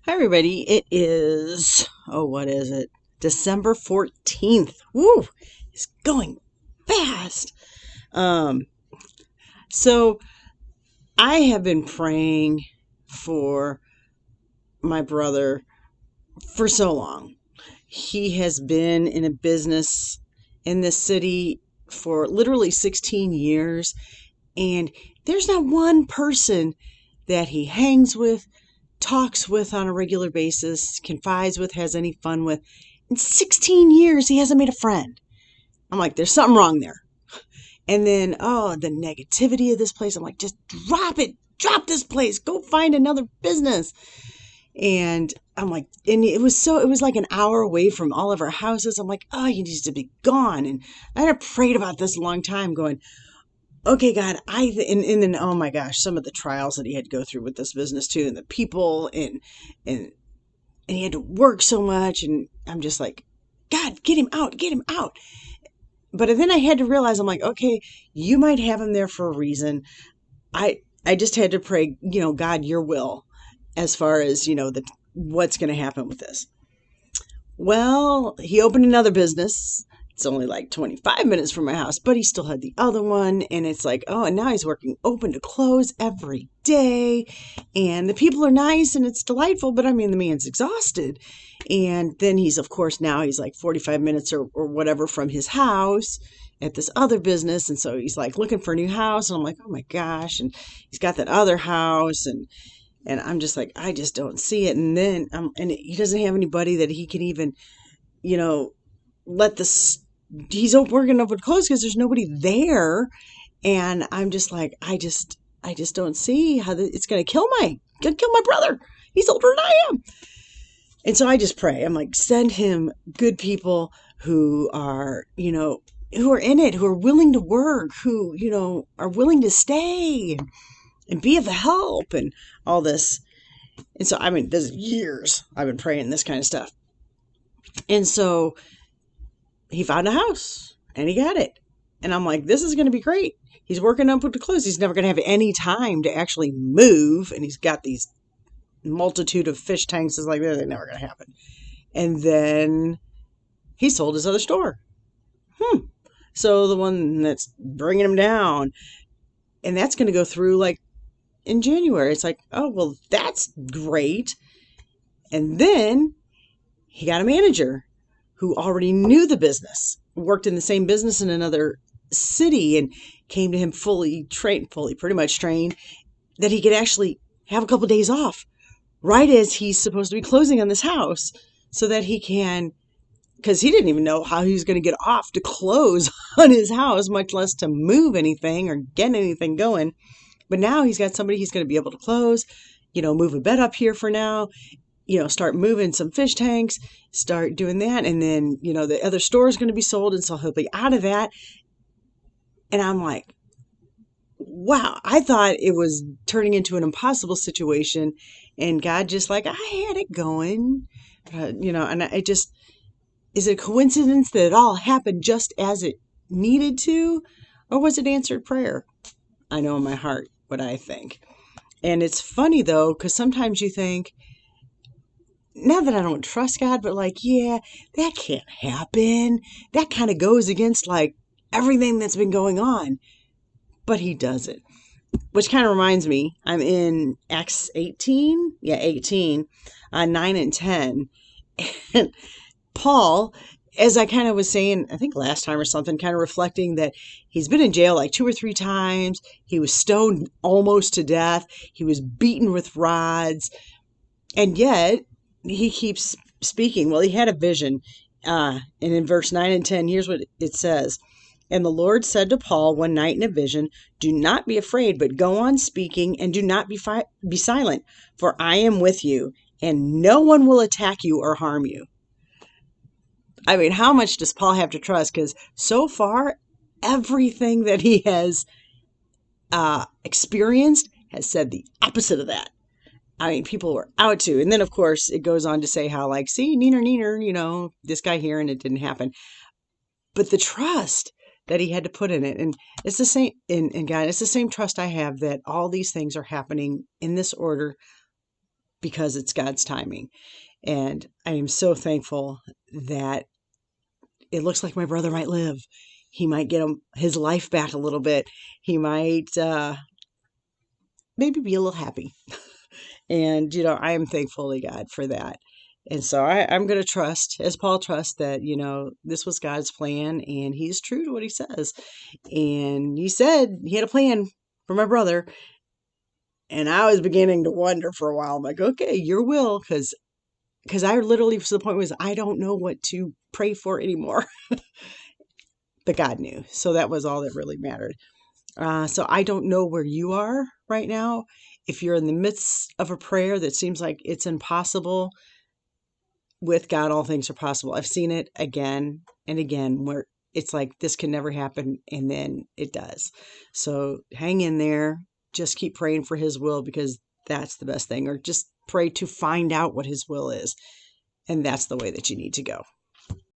Hi, everybody. It is, what is it? December 14th. Woo! It's going fast. Um, so I have been praying for my brother for so long. He has been in a business in this city for literally 16 years, and there's not one person that he hangs with, talks with on a regular basis, confides with, has any fun with. In 16 years, he hasn't made a friend. I'm like, there's something wrong there. And then, the negativity of this place. I'm like, just drop it. Drop this place. Go find another business. And I'm like, and it was like an hour away from all of our houses. I'm like, he needs to be gone. And I had prayed about this a long time going, okay, God, and then, oh my gosh, some of the trials that he had to go through with this business too, and the people, and he had to work so much, and I'm just like, God, get him out, get him out. But then I had to realize, I'm like, okay, you might have him there for a reason. I just had to pray, God, your will, as far as, what's going to happen with this. Well, he opened another business. It's only like 25 minutes from my house, but he still had the other one. And it's like, and now he's working open to close every day. And the people are nice and it's delightful, but I mean, the man's exhausted. And then he's like 45 minutes or whatever from his house at this other business. And so he's like looking for a new house. And I'm like, oh my gosh. And he's got that other house. And I'm just like, I just don't see it. And then, and he doesn't have anybody that he can even, let this, he's working up with clothes because there's nobody there. And I'm just like, I just don't see how it's going to kill my brother. He's older than I am. And so I just pray. I'm like, send him good people who are, who are in it, who are willing to work, who, are willing to stay and be of help and all this. And so, I mean, there's years I've been praying this kind of stuff. And so he found a house and he got it. And I'm like, this is going to be great. He's working up with the clothes. He's never going to have any time to actually move. And he's got these multitude of fish tanks. It's like, they're never going to happen. And then he sold his other store. So the one that's bringing him down. And that's going to go through like in January. It's like, oh, well, that's great. And then he got a manager who already knew the business, worked in the same business in another city, and came to him pretty much trained, that he could actually have a couple of days off right as he's supposed to be closing on this house so that he can, because he didn't even know how he was going to get off to close on his house, much less to move anything or get anything going. But now he's got somebody he's going to be able to close, move a bed up here for now, start moving some fish tanks, start doing that. And then, the other store is going to be sold. And so he'll be out of that. And I'm like, wow, I thought it was turning into an impossible situation. And God just like, I had it going, and I just, is it a coincidence that it all happened just as it needed to? Or was it answered prayer? I know in my heart what I think. And it's funny though, because sometimes you think, not that I don't trust God, but like, yeah, that can't happen. That kind of goes against like everything that's been going on. But he does it. Which kind of reminds me, I'm in Acts 18. Yeah, 18, 9 and 10. And Paul, as I kind of was saying, I think last time or something, kind of reflecting that he's been in jail like 2 or 3 times. He was stoned almost to death. He was beaten with rods. And yet, he keeps speaking. Well, he had a vision. And in verse 9 and 10, here's what it says. And the Lord said to Paul one night in a vision, do not be afraid, but go on speaking and do not be silent, for I am with you, and no one will attack you or harm you. I mean, how much does Paul have to trust? Because so far, everything that he has experienced has said the opposite of that. I mean, people were out to. And then, of course, it goes on to say how, like, see, neener, this guy here, and it didn't happen. But the trust that he had to put in it, and it's the same, and God, it's the same trust I have that all these things are happening in this order because it's God's timing. And I am so thankful that it looks like my brother might live. He might get his life back a little bit. He might maybe be a little happy. And, I am thankful to God for that. And so I'm going to trust, as Paul trusts, that, this was God's plan and he's true to what he says. And he said he had a plan for my brother. And I was beginning to wonder for a while. I'm like, okay, your will, because I literally, to the point was, I don't know what to pray for anymore. But God knew. So that was all that really mattered. So I don't know where you are right now. If you're in the midst of a prayer that seems like it's impossible, with God, all things are possible. I've seen it again and again where it's like this can never happen, and then it does. So hang in there. Just keep praying for his will, because that's the best thing. Or just pray to find out what his will is. And that's the way that you need to go.